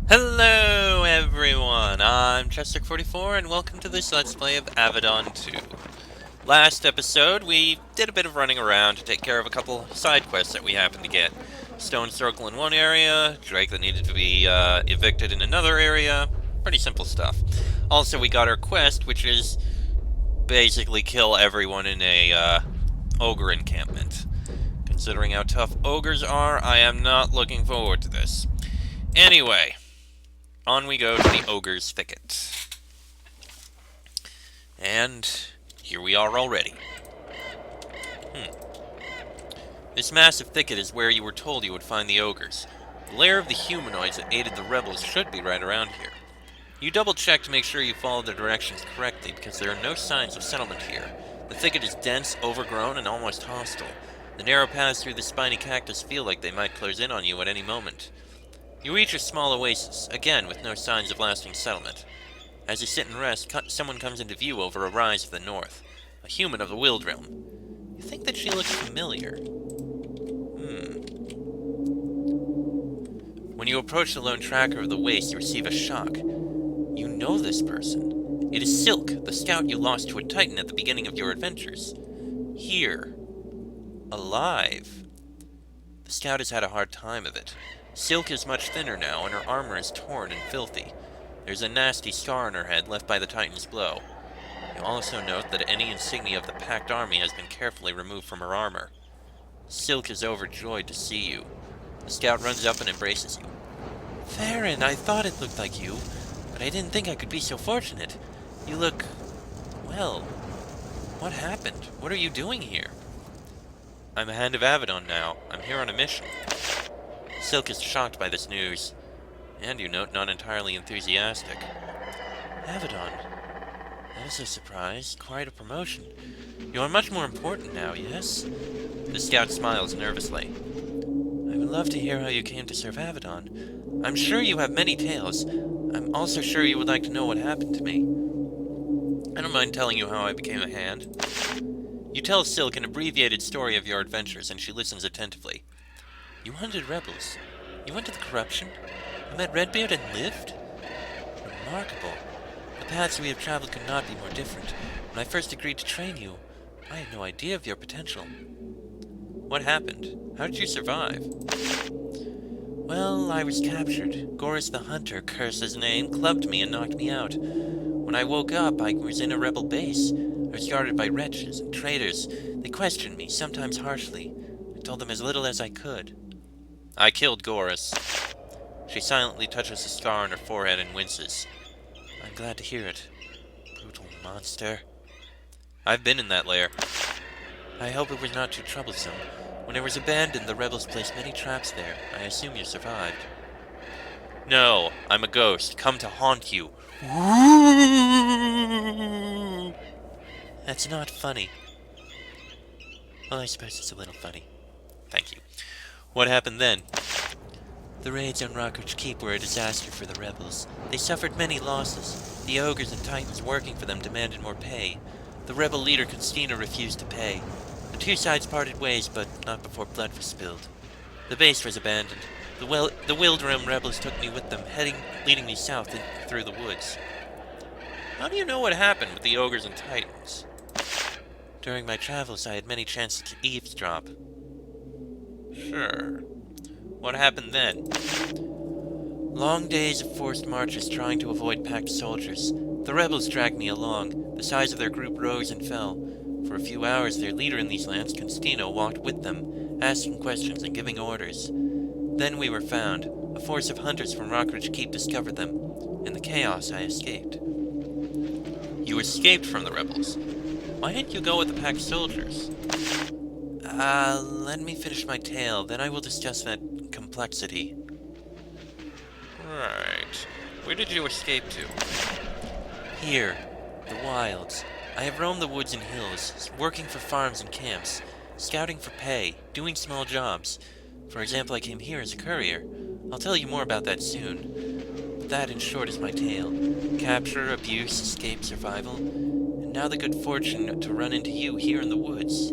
Hello everyone, I'm Chester44 and welcome to this Let's Play of Avadon 2. Last episode, we did a bit of running around to take care of a couple side quests that we happened to get. Stone Circle in one area, Drake that needed to be evicted in another area. Pretty simple stuff. Also, we got our quest, which is basically kill everyone in a ogre encampment. Considering how tough ogres are, I am not looking forward to this. Anyway, on we go to the Ogre's Thicket. And here we are already. This massive thicket is where you were told you would find the ogres. The lair of the humanoids that aided the rebels should be right around here. You double-check to make sure you follow the directions correctly because there are no signs of settlement here. The thicket is dense, overgrown, and almost hostile. The narrow paths through the spiny cactus feel like they might close in on you at any moment. You reach a small oasis, again with no signs of lasting settlement. As you sit and rest, someone comes into view over a rise to the north. A human of the Wild Realm. You think that she looks familiar. When you approach the lone tracker of the waste, you receive a shock. You know this person. It is Silk, the scout you lost to a titan at the beginning of your adventures. Here. Alive. The scout has had a hard time of it. Silk is much thinner now, and her armor is torn and filthy. There's a nasty scar on her head left by the Titan's blow. You also note that any insignia of the packed army has been carefully removed from her armor. Silk is overjoyed to see you. The scout runs up and embraces you. Farron, I thought it looked like you, but I didn't think I could be so fortunate. You look... well... What happened? What are you doing here? I'm a Hand of Avadon now. I'm here on a mission. Silk is shocked by this news, and you note not entirely enthusiastic. Avadon, that is a surprise, quite a promotion. You are much more important now, yes? The scout smiles nervously. I would love to hear how you came to serve Avadon. I'm sure you have many tales. I'm also sure you would like to know what happened to me. I don't mind telling you how I became a hand. You tell Silk an abbreviated story of your adventures, and she listens attentively. You hunted rebels. You went to the corruption. You met Redbeard and lived? Remarkable. The paths we have traveled could not be more different. When I first agreed to train you, I had no idea of your potential. What happened? How did you survive? Well, I was captured. Gorus the Hunter, curse his name, clubbed me and knocked me out. When I woke up, I was in a rebel base. I was guarded by wretches and traitors. They questioned me, sometimes harshly. I told them as little as I could. I killed Gorus. She silently touches the scar on her forehead and winces. I'm glad to hear it. Brutal monster. I've been in that lair. I hope it was not too troublesome. When it was abandoned, the rebels placed many traps there. I assume you survived. No, I'm a ghost, come to haunt you. That's not funny. Well, I suppose it's a little funny. Thank you. What happened then? The raids on Rockridge Keep were a disaster for the rebels. They suffered many losses. The ogres and titans working for them demanded more pay. The rebel leader Constina refused to pay. The two sides parted ways, but not before blood was spilled. The base was abandoned. The Wildrim rebels took me with them, leading me south through the woods. How do you know what happened with the ogres and titans? During my travels, I had many chances to eavesdrop. Sure. What happened then? Long days of forced marches trying to avoid packed soldiers. The rebels dragged me along. The size of their group rose and fell. For a few hours, their leader in these lands, Constantino, walked with them, asking questions and giving orders. Then we were found. A force of hunters from Rockridge Keep discovered them. In the chaos, I escaped. You escaped from the rebels. Why didn't you go with the packed soldiers? Let me finish my tale, then I will discuss that complexity. Right. Where did you escape to? Here, the wilds. I have roamed the woods and hills, working for farms and camps, scouting for pay, doing small jobs. For example, I came here as a courier. I'll tell you more about that soon. But that, in short, is my tale. Capture, abuse, escape, survival, and now the good fortune to run into you here in the woods.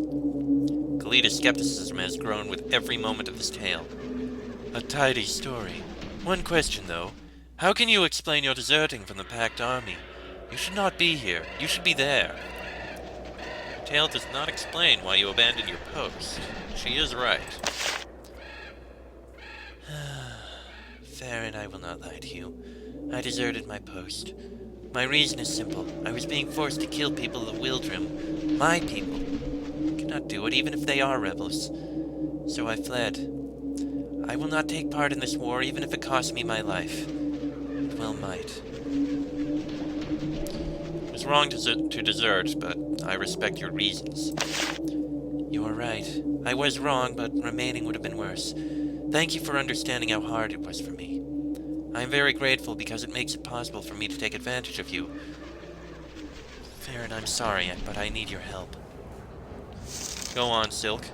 Kalita's skepticism has grown with every moment of this tale. A tidy story. One question, though. How can you explain your deserting from the packed army? You should not be here. You should be there. Your tale does not explain why you abandoned your post. She is right. Farron, I will not lie to you. I deserted my post. My reason is simple. I was being forced to kill people of the Wildrim. My people. I cannot do it, even if they are rebels. So I fled. I will not take part in this war, even if it costs me my life. It well might. It was wrong to desert, but I respect your reasons. You are right. I was wrong, but remaining would have been worse. Thank you for understanding how hard it was for me. I am very grateful because it makes it possible for me to take advantage of you. Farron, I'm sorry, but I need your help. Go on, Silk.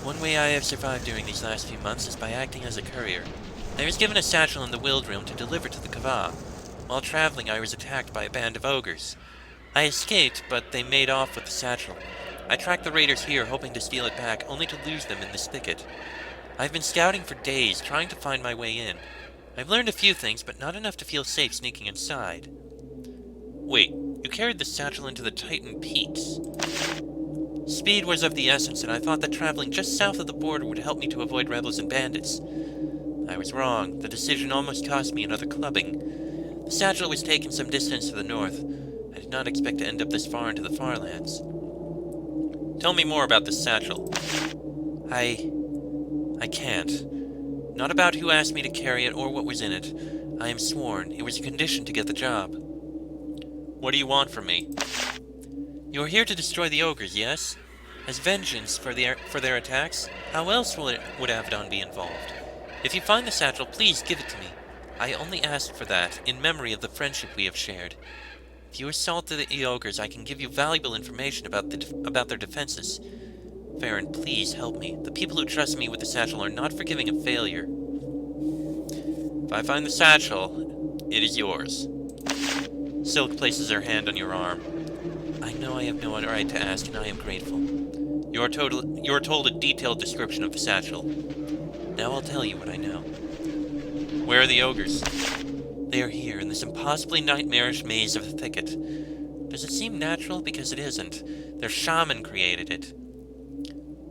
One way I have survived during these last few months is by acting as a courier. I was given a satchel in the Wildrim to deliver to the Kava. While traveling, I was attacked by a band of ogres. I escaped, but they made off with the satchel. I tracked the raiders here, hoping to steal it back, only to lose them in this thicket. I've been scouting for days, trying to find my way in. I've learned a few things, but not enough to feel safe sneaking inside. Wait, you carried the satchel into the Titan Peaks. Speed was of the essence, and I thought that traveling just south of the border would help me to avoid rebels and bandits. I was wrong. The decision almost cost me another clubbing. The satchel was taken some distance to the north. I did not expect to end up this far into the farlands. Tell me more about this satchel. I can't. Not about who asked me to carry it or what was in it. I am sworn. It was a condition to get the job. What do you want from me? You are here to destroy the ogres, yes? As vengeance for their attacks? How else would Avadon be involved? If you find the satchel, please give it to me. I only asked for that, in memory of the friendship we have shared. If you assault the ogres, I can give you valuable information about their defenses. Farron, please help me. The people who trust me with the satchel are not forgiving a failure. If I find the satchel, it is yours. Silk places her hand on your arm. I know I have no right to ask, and I am grateful. You are told a detailed description of the satchel. Now I'll tell you what I know. Where are the ogres? They are here, in this impossibly nightmarish maze of the thicket. Does it seem natural? Because it isn't. Their shaman created it.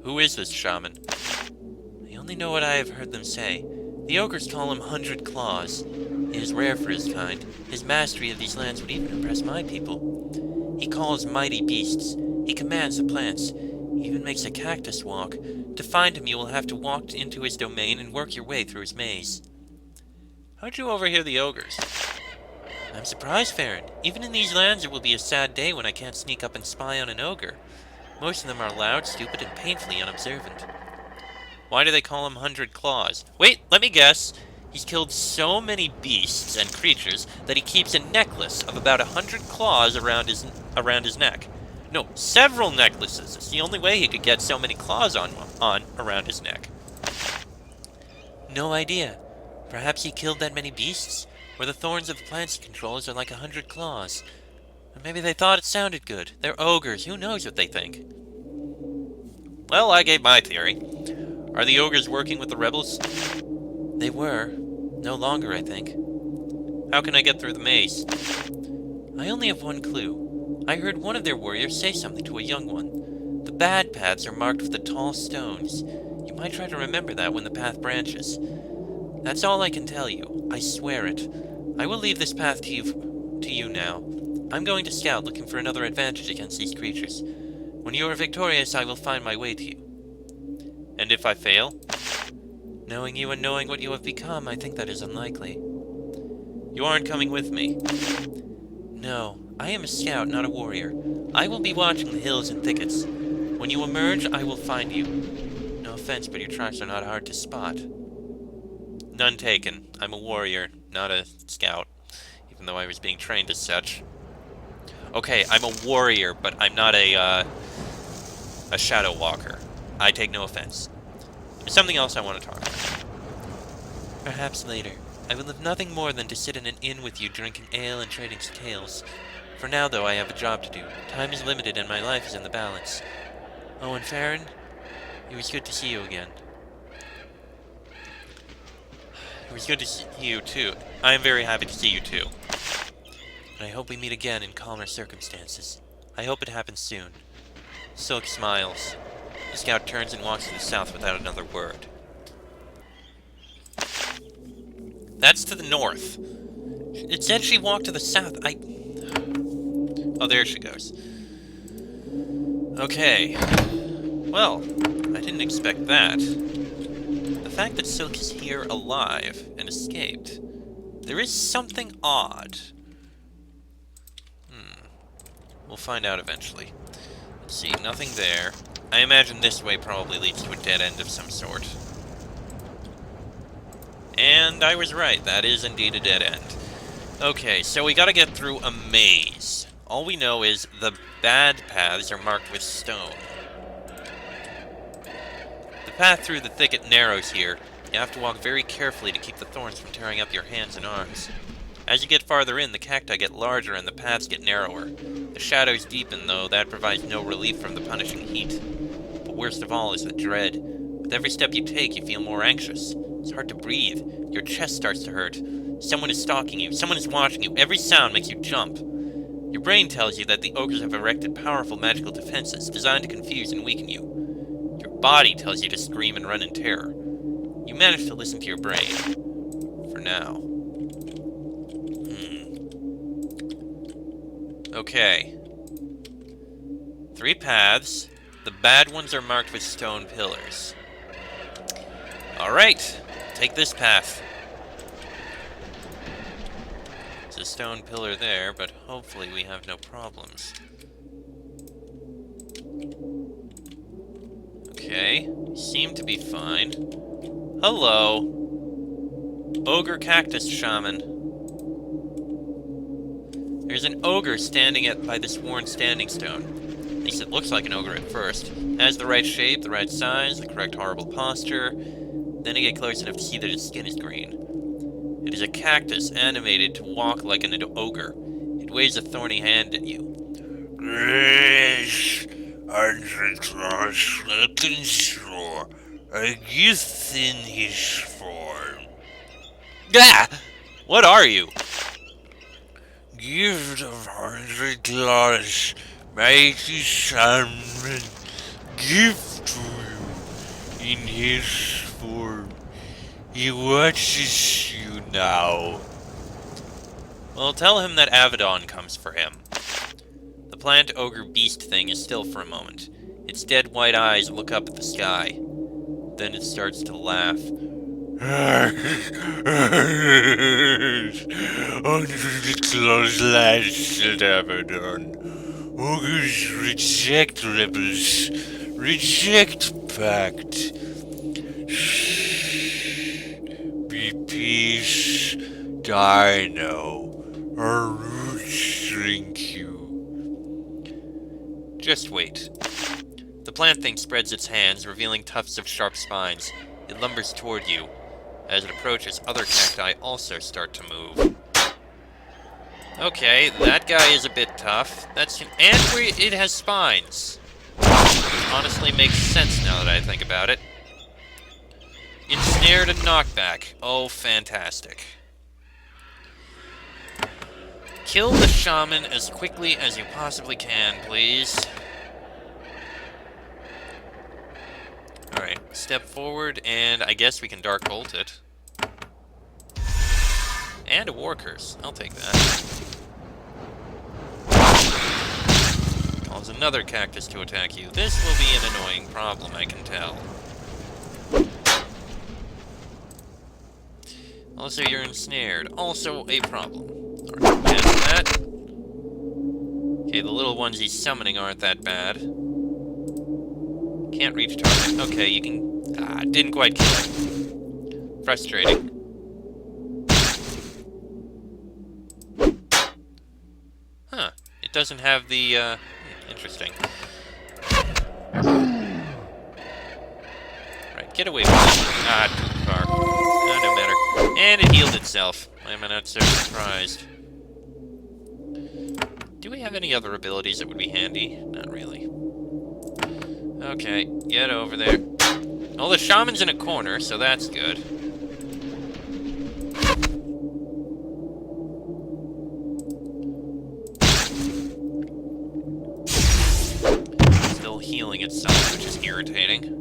Who is this shaman? I only know what I have heard them say. The ogres call him 100 Claws. He is rare for his kind. His mastery of these lands would even impress my people. He calls mighty beasts. He commands the plants. He even makes a cactus walk. To find him, you will have to walk into his domain and work your way through his maze. How'd you overhear the ogres? I'm surprised, Farron. Even in these lands, it will be a sad day when I can't sneak up and spy on an ogre. Most of them are loud, stupid, and painfully unobservant. Why do they call him 100 Claws? Wait, let me guess. He's killed so many beasts and creatures that he keeps a necklace of about 100 claws around his neck. No, several necklaces. It's the only way he could get so many claws on around his neck. No idea. Perhaps he killed that many beasts? Or the thorns of the plants he controls are like 100 claws. Or maybe they thought it sounded good. They're ogres. Who knows what they think? Well, I gave my theory. Are the ogres working with the rebels? They were. No longer, I think. How can I get through the maze? I only have one clue. I heard one of their warriors say something to a young one. The bad paths are marked with the tall stones. You might try to remember that when the path branches. That's all I can tell you. I swear it. I will leave this path to you now. I'm going to scout, looking for another advantage against these creatures. When you are victorious, I will find my way to you. And if I fail? Knowing you and knowing what you have become, I think that is unlikely. You aren't coming with me. No, I am a scout, not a warrior. I will be watching the hills and thickets. When you emerge, I will find you. No offense, but your tracks are not hard to spot. None taken. I'm a warrior, not a scout, even though I was being trained as such. Okay, I'm a warrior, but I'm not a shadow walker. I take no offense. There's something else I want to talk about. Perhaps later. I will have nothing more than to sit in an inn with you drinking ale and trading tales. For now, though, I have a job to do. Time is limited and my life is in the balance. Oh, and Farron, it was good to see you again. It was good to see you, too. I am very happy to see you, too. And I hope we meet again in calmer circumstances. I hope it happens soon. Silk smiles. The scout turns and walks to the south without another word. That's to the north. It said she walked to the south. Oh, there she goes. Okay. Well, I didn't expect that. The fact that Silk is here alive and escaped. There is something odd. We'll find out eventually. Let's see, nothing there. I imagine this way probably leads to a dead end of some sort. And I was right, that is indeed a dead end. Okay, so we gotta get through a maze. All we know is the bad paths are marked with stone. The path through the thicket narrows here. You have to walk very carefully to keep the thorns from tearing up your hands and arms. As you get farther in, the cacti get larger and the paths get narrower. The shadows deepen, though that provides no relief from the punishing heat. But worst of all is the dread. With every step you take, you feel more anxious. It's hard to breathe. Your chest starts to hurt. Someone is stalking you. Someone is watching you. Every sound makes you jump. Your brain tells you that the ogres have erected powerful magical defenses designed to confuse and weaken you. Your body tells you to scream and run in terror. You manage to listen to your brain. For now. Okay. 3 paths. The bad ones are marked with stone pillars. Alright, take this path. There's a stone pillar there, but hopefully we have no problems. Okay, seem to be fine. Hello. Ogre Cactus Shaman. There's an ogre standing by this worn standing stone. At least it looks like an ogre at first. It has the right shape, the right size, the correct horrible posture. Then you get close enough to see that its skin is green. It is a cactus animated to walk like an ogre. It waves a thorny hand at you. Yes, Underclass, let and straw, a youth in his form. Gah! What are you? Gift of 100 claws, mighty salmon, give to you in his form. He watches you now. Well, tell him that Avadon comes for him. The plant ogre beast thing is still for a moment. Its dead white eyes look up at the sky. Then it starts to laugh. 100 claws last at Avadon. Ogres reject rebels, reject pact. Be peace, die now. Our roots shrink you. Just wait. The plant thing spreads its hands, revealing tufts of sharp spines. It lumbers toward you. As it approaches, other cacti also start to move. Okay, that guy is a bit tough. It has spines. Honestly makes sense now that I think about it. Ensnared and knockback. Oh, fantastic. Kill the shaman as quickly as you possibly can, please. Alright, step forward, and I guess we can Dark Bolt it. And a War Curse. I'll take that. Cause another cactus to attack you. This will be an annoying problem, I can tell. Also, you're ensnared. Also a problem. Alright, past that. Okay, the little ones he's summoning aren't that bad. Can't reach target. Okay, you can... didn't quite kill him. Frustrating. Huh. It doesn't have the, interesting. Right, get away from me. Too far. No matter. And it healed itself. Why am I not so surprised? Do we have any other abilities that would be handy? Not really. Okay, get over there. Well, the shaman's in a corner, so that's good. Still healing itself, which is irritating.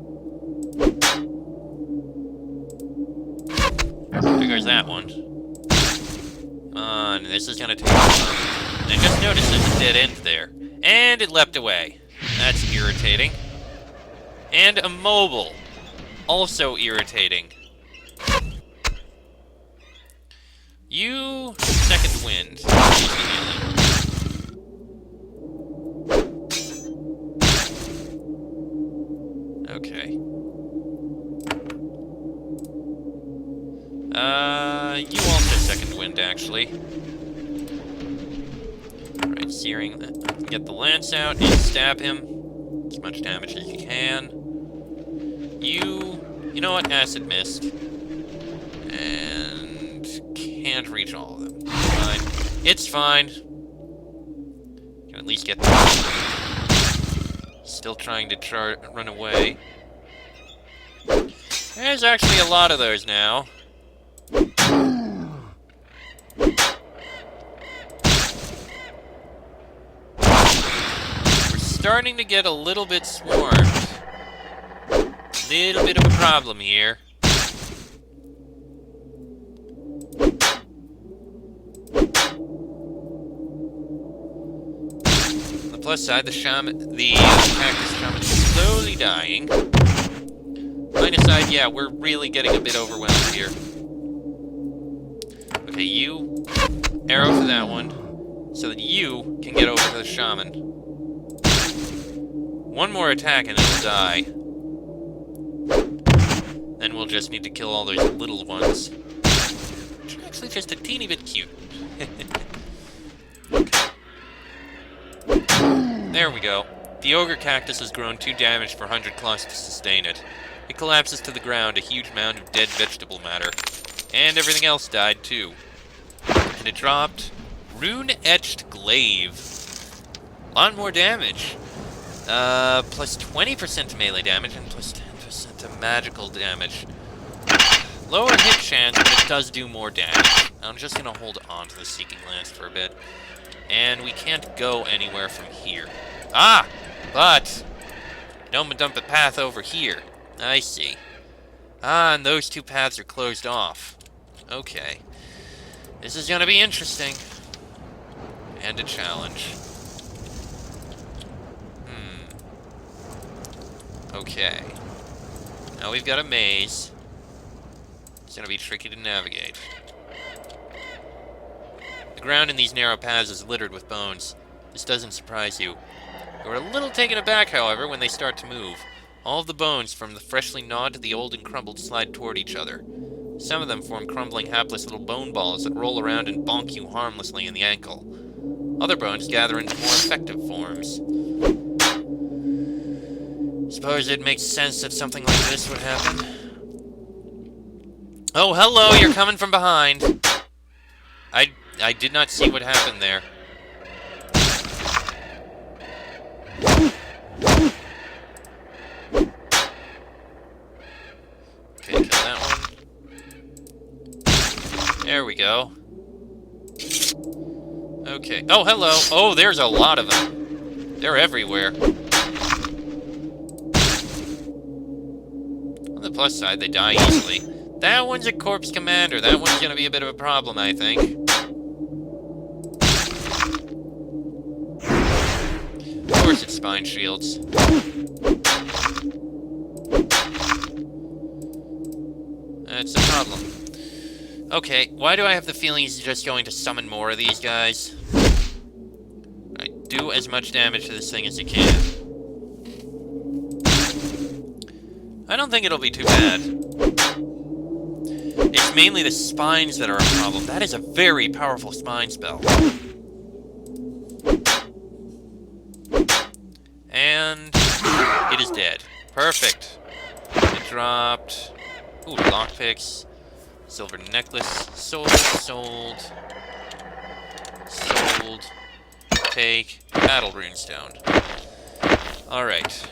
There goes that one. Come on, this is gonna take a while. And I just noticed there's a dead end there. And it leapt away. That's irritating. And a mobile. Also irritating. You... second wind. Okay. You also second wind, actually. Alright, searing. Get the lance out and stab him. As much damage as you can. You know what? Acid mist. And can't reach all of them. Fine. It's fine. Can at least get that. Still trying to run away. There's actually a lot of those now. We're starting to get a little bit swarmed. Little bit of a problem here. On the plus side, the cactus shaman is slowly dying. Minus side, yeah, we're really getting a bit overwhelmed here. Okay, you arrow for that one, so that you can get over to the shaman. One more attack and it'll die. Then we'll just need to kill all those little ones. Which are actually just a teeny bit cute. Okay. There we go. The ogre cactus has grown 2 damage per 100 claws to sustain it. It collapses to the ground, a huge mound of dead vegetable matter. And everything else died too. And it dropped rune-etched glaive. A lot more damage. Plus 20% to melee damage and plus 10% to magical damage. Lower hit chance, but it does do more damage. I'm just gonna hold on to the Seeking Lance for a bit. And we can't go anywhere from here. Ah! But Noma dump a path over here. I see. Ah, and those 2 paths are closed off. Okay. This is gonna be interesting. And a challenge. Okay. Now we've got a maze. It's gonna be tricky to navigate. The ground in these narrow paths is littered with bones. This doesn't surprise you. You're a little taken aback, however, when they start to move. All of the bones, from the freshly gnawed to the old and crumbled, slide toward each other. Some of them form crumbling, hapless little bone balls that roll around and bonk you harmlessly in the ankle. Other bones gather into more effective forms. Suppose it makes sense that something like this would happen. Oh, hello, you're coming from behind. I did not see what happened there. Okay, kill that one. There we go. Okay. Oh, hello. Oh, there's a lot of them. They're everywhere. On the plus side, they die easily. That one's a corpse commander. That one's gonna be a bit of a problem, I think. Of course it's spine shields. That's the problem. Okay, why do I have the feeling he's just going to summon more of these guys? Right, do as much damage to this thing as you can. I don't think it'll be too bad. It's mainly the spines that are a problem. That is a very powerful spine spell. And it is dead. Perfect. It dropped. Ooh, lockpicks. Silver necklace. Sold. Sold. Sold. Take. Battle runestone. Alright.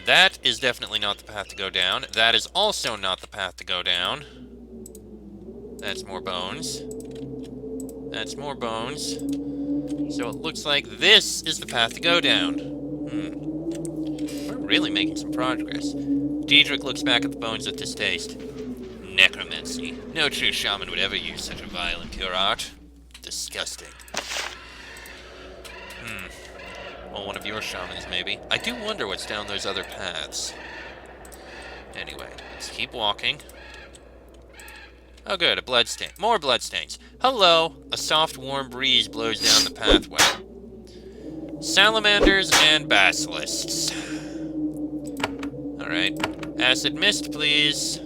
That is definitely not the path to go down. That is also not the path to go down. That's more bones. That's more bones. So it looks like this is the path to go down. We're really making some progress. Diedrich looks back at the bones with distaste. Necromancy. No true shaman would ever use such a vile and pure art. Disgusting. Well, one of your shamans, maybe. I do wonder what's down those other paths. Anyway, let's keep walking. Oh good, a bloodstain. More bloodstains. Hello! A soft, warm breeze blows down the pathway. Salamanders and basilisks. Alright. Acid mist, please.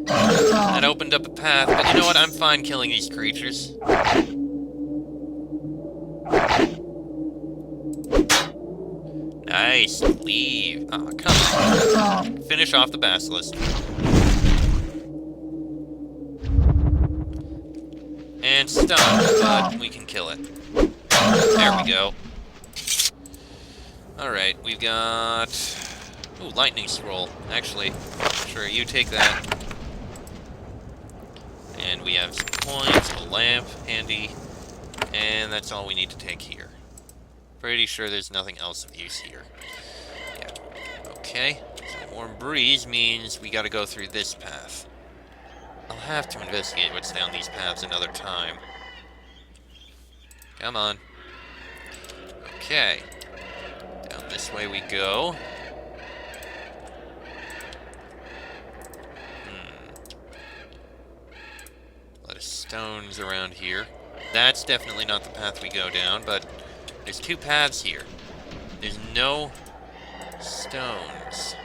That opened up a path, but you know what? I'm fine killing these creatures. Nice. Leave. Aw, come on. Finish off the basilisk. And stun, but we can kill it. There we go. Alright, we've got... Ooh, lightning scroll. Actually, sure, you take that. And we have some coins, a lamp, handy, and that's all we need to take here. Pretty sure there's nothing else of use here. Yeah. Okay, so warm breeze means we gotta go through this path. I'll have to investigate what's down these paths another time. Come on. Okay. Down this way we go. A lot of stones around here. That's definitely not the path we go down, but there's two paths here. There's no stones.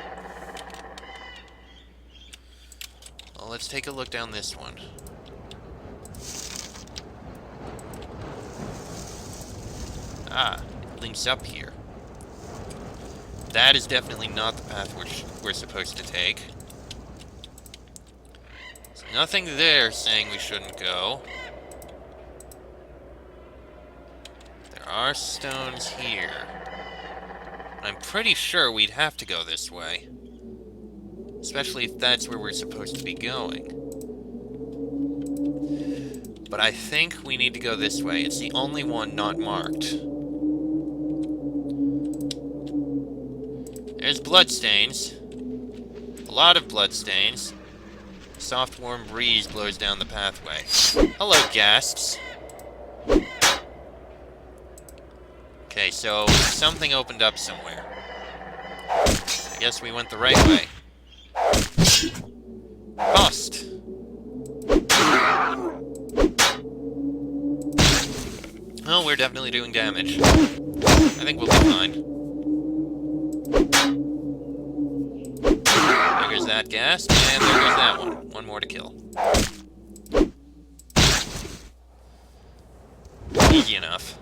Well, let's take a look down this one. Ah, it links up here. That is definitely not the path we're supposed to take. There's nothing there saying we shouldn't go. There are stones here. I'm pretty sure we'd have to go this way. Especially if that's where we're supposed to be going. But I think we need to go this way. It's the only one not marked. There's bloodstains. A lot of bloodstains. Soft, warm breeze blows down the pathway. Hello, ghasts. Okay, so something opened up somewhere. I guess we went the right way. Bust! Well, we're definitely doing damage. I think we'll be fine. There goes that gas, and there goes that one. One more to kill. Easy enough.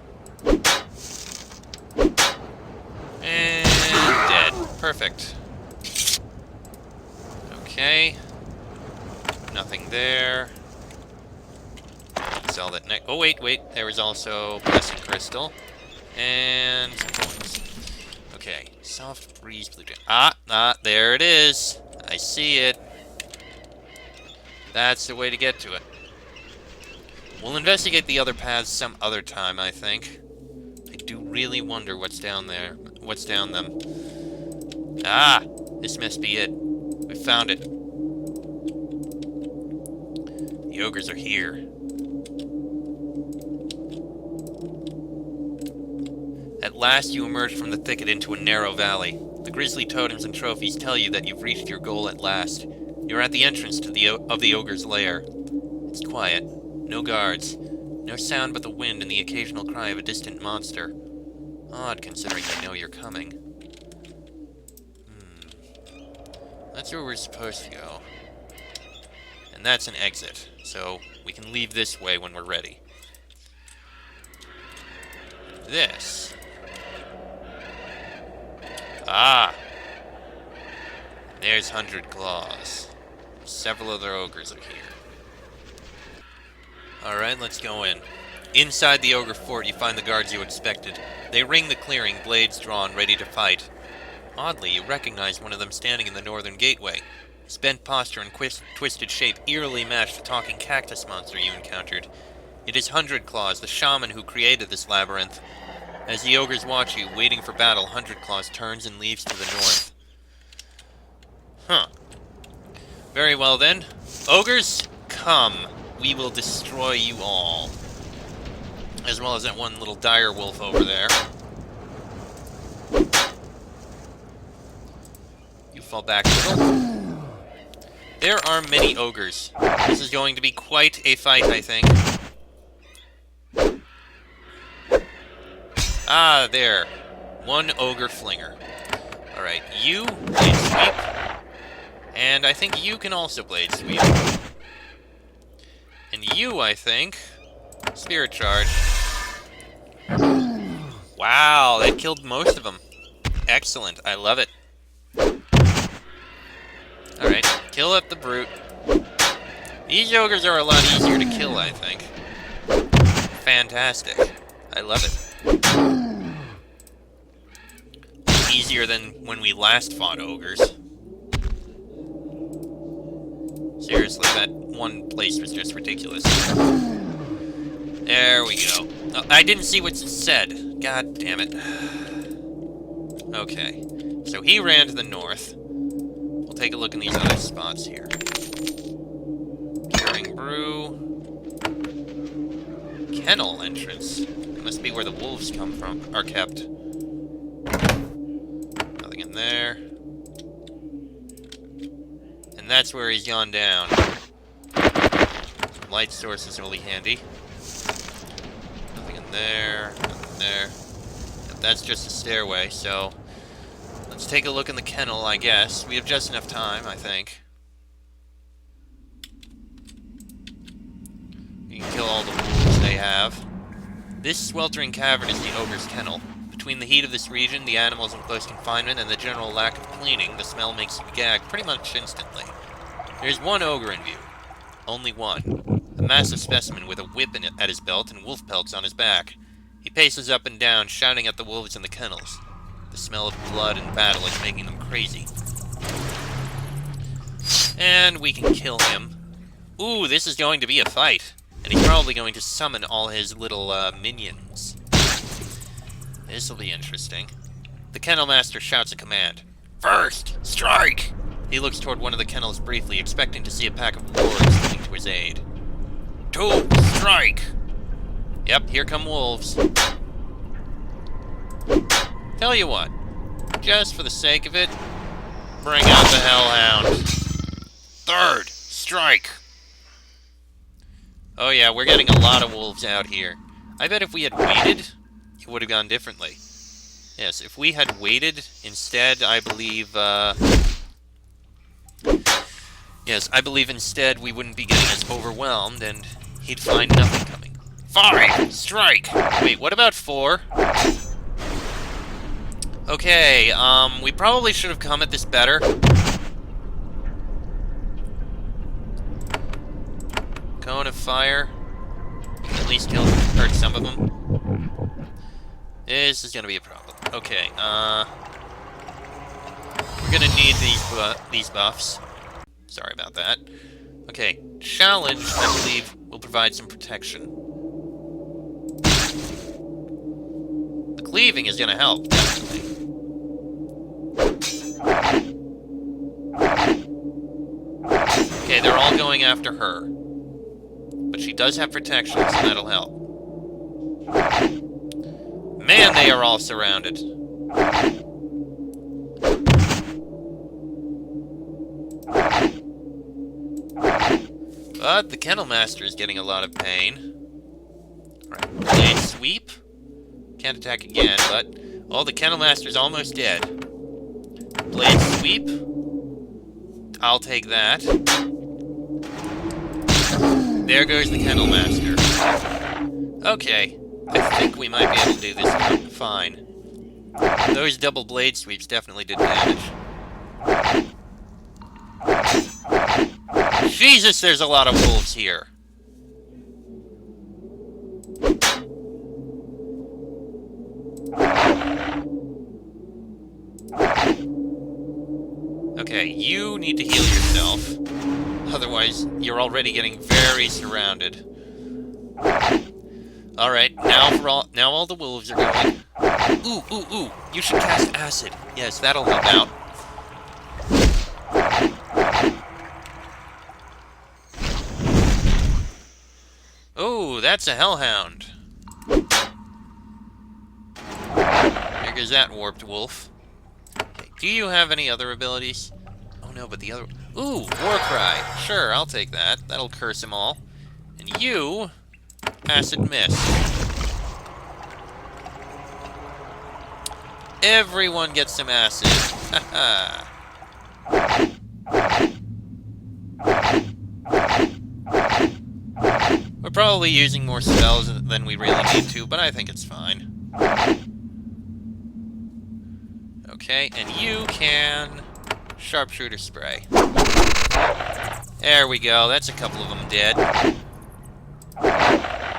And dead. Perfect. Okay. Nothing there. Sell that neck. Oh, wait. There was also Blessed Crystal. And some coins. Okay. Soft breeze blue. There it is. I see it. That's the way to get to it. We'll investigate the other paths some other time, I think. I do really wonder what's down there. What's down them. Ah! This must be it. We found it. The ogres are here. At last you emerge from the thicket into a narrow valley. The grisly totems and trophies tell you that you've reached your goal at last. You're at the entrance to the ogre's lair. It's quiet. No guards. No sound but the wind and the occasional cry of a distant monster. Odd, considering they know you're coming. That's where we're supposed to go. And that's an exit, so we can leave this way when we're ready. This. Ah! There's 100 Claws. Several other ogres are here. Alright, let's go in. Inside the ogre fort, you find the guards you expected. They ring the clearing, blades drawn, ready to fight. Oddly, you recognize one of them standing in the northern gateway. His bent posture and twisted shape eerily matched the talking cactus monster you encountered. It is Hundred Claws, the shaman who created this labyrinth. As the ogres watch you, waiting for battle, Hundred Claws turns and leaves to the north. Huh. Very well then. Ogres, come. We will destroy you all. As well as that one little dire wolf over there. You fall back a little. There are many ogres. This is going to be quite a fight, I think. Ah, there. One ogre flinger. Alright, you, Blade Sweep. And I think you can also Blade Sweep. And you, I think, Spirit Charge. Wow, that killed most of them. Excellent, I love it. Alright, kill up the brute. These ogres are a lot easier to kill, I think. Fantastic. I love it. Easier than when we last fought ogres. Seriously, that one place was just ridiculous. There we go. Oh, I didn't see what it said. God damn it. Okay. So he ran to the north. We'll take a look in these other spots here. Curing Brew. Kennel entrance. It must be where the wolves come from, are kept. Nothing in there. And that's where he's gone down. Some light sources will be handy. Nothing in there. Nothing there. But that's just a stairway, so let's take a look in the kennel, I guess. We have just enough time, I think. You can kill all the wolves they have. This sweltering cavern is the ogre's kennel. Between the heat of this region, the animals in close confinement, and the general lack of cleaning, the smell makes you gag pretty much instantly. There's one ogre in view. Only one. A massive specimen with a whip at his belt and wolf pelts on his back. He paces up and down, shouting at the wolves in the kennels. The smell of blood and battle is making them crazy. And we can kill him. Ooh, this is going to be a fight. And he's probably going to summon all his little, minions. This'll be interesting. The Kennel Master shouts a command. First, strike! He looks toward one of the kennels briefly, expecting to see a pack of wolves coming to his aid. 2, strike! Yep, here come wolves. Tell you what, just for the sake of it, bring out the Hellhound. 3rd, strike! Oh yeah, we're getting a lot of wolves out here. I bet if we had waited, it would have gone differently. Yes, if we had waited instead, I believe, yes, I believe instead we wouldn't be getting as overwhelmed, and he'd find nothing coming. 5, strike! Wait, what about 4? Okay, we probably should have come at this better. Cone of Fire. You can at least hurt some of them. This is gonna be a problem. Okay, we're gonna need these buffs. Sorry about that. Okay, challenge, I believe, will provide some protection. The cleaving is gonna help, definitely. Okay, they're all going after her. But she does have protection, so that'll help. Man, they are all surrounded. But the Kennel Master is getting a lot of pain. Alright, Blade Sweep. Can't attack again, but... oh, the Kennel Master's almost dead. Blade Sweep. I'll take that. There goes the Kennel Master. Okay, I think we might be able to do this fine. Those double blade sweeps definitely did damage. Jesus, there's a lot of wolves here. Okay, you need to heal yourself. Otherwise, you're already getting very surrounded. Alright, now all the wolves are going. Ooh, ooh, ooh! You should cast acid. Yes, that'll help out. Oh, that's a hellhound. There goes that warped wolf. Okay, do you have any other abilities? Oh no, but the other... Ooh, war cry. Sure, I'll take that. That'll curse them all. And you... acid mist. Everyone gets some acid. Haha. We're probably using more spells than we really need to, but I think it's fine. Okay, and you can... sharpshooter spray. There we go, that's a couple of them dead.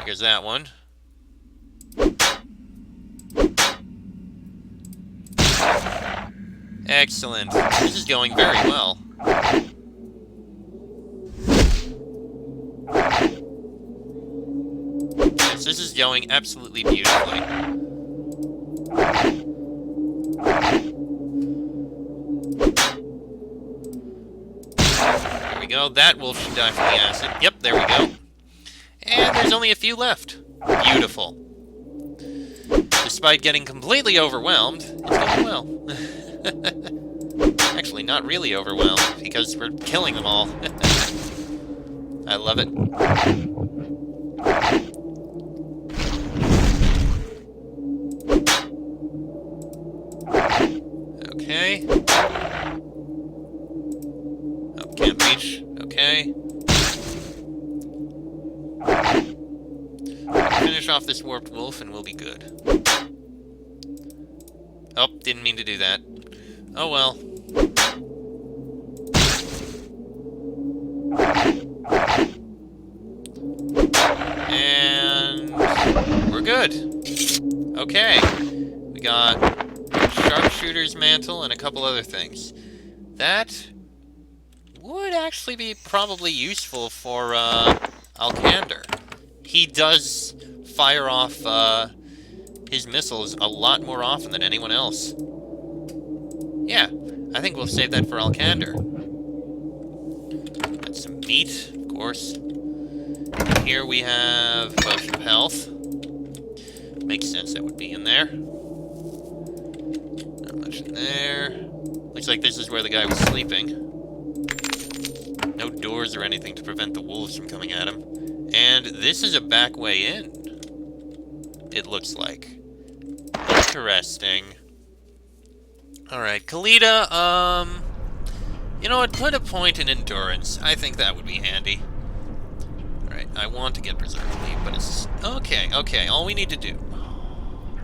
Here's that one. Excellent. This is going very well. Yes, this is going absolutely beautifully. There we go. That wolf should die from the acid. Yep, there we go. And there's only a few left. Beautiful. Despite getting completely overwhelmed, it's going well. Actually, not really overwhelmed, because we're killing them all. I love it. Okay. Oh, can't reach. Okay. Finish off this warped wolf and we'll be good. Oh, didn't mean to do that. Oh well. And we're good. Okay. We got sharpshooter's mantle and a couple other things. That would actually be probably useful for Alcander. He does fire off his missiles a lot more often than anyone else. Yeah, I think we'll save that for Alcander. Got some meat, of course. Here we have a potion of health. Makes sense that would be in there. Not much in there. Looks like this is where the guy was sleeping. No doors or anything to prevent the wolves from coming at him. And this is a back way in. It looks like. Interesting. Alright, Kalita, you know what, put a point in endurance. I think that would be handy. Alright, I want to get Berserk Leap, but it's... Okay, all we need to do...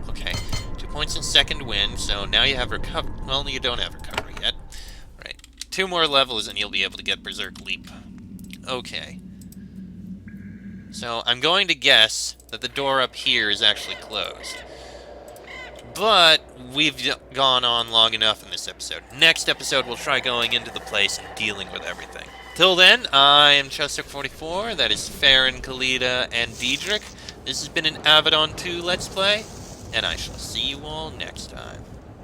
Okay, 2 points in second wind, so now you have recovery... Well, you don't have recovery yet. Right, 2 more levels and you'll be able to get Berserk Leap. Okay. So, I'm going to guess that the door up here is actually closed. But we've gone on long enough in this episode. Next episode, we'll try going into the place and dealing with everything. Till then, I am Chester44, that is Farron, Kalita, and Diedrich. This has been an Avadon 2 Let's Play, and I shall see you all next time.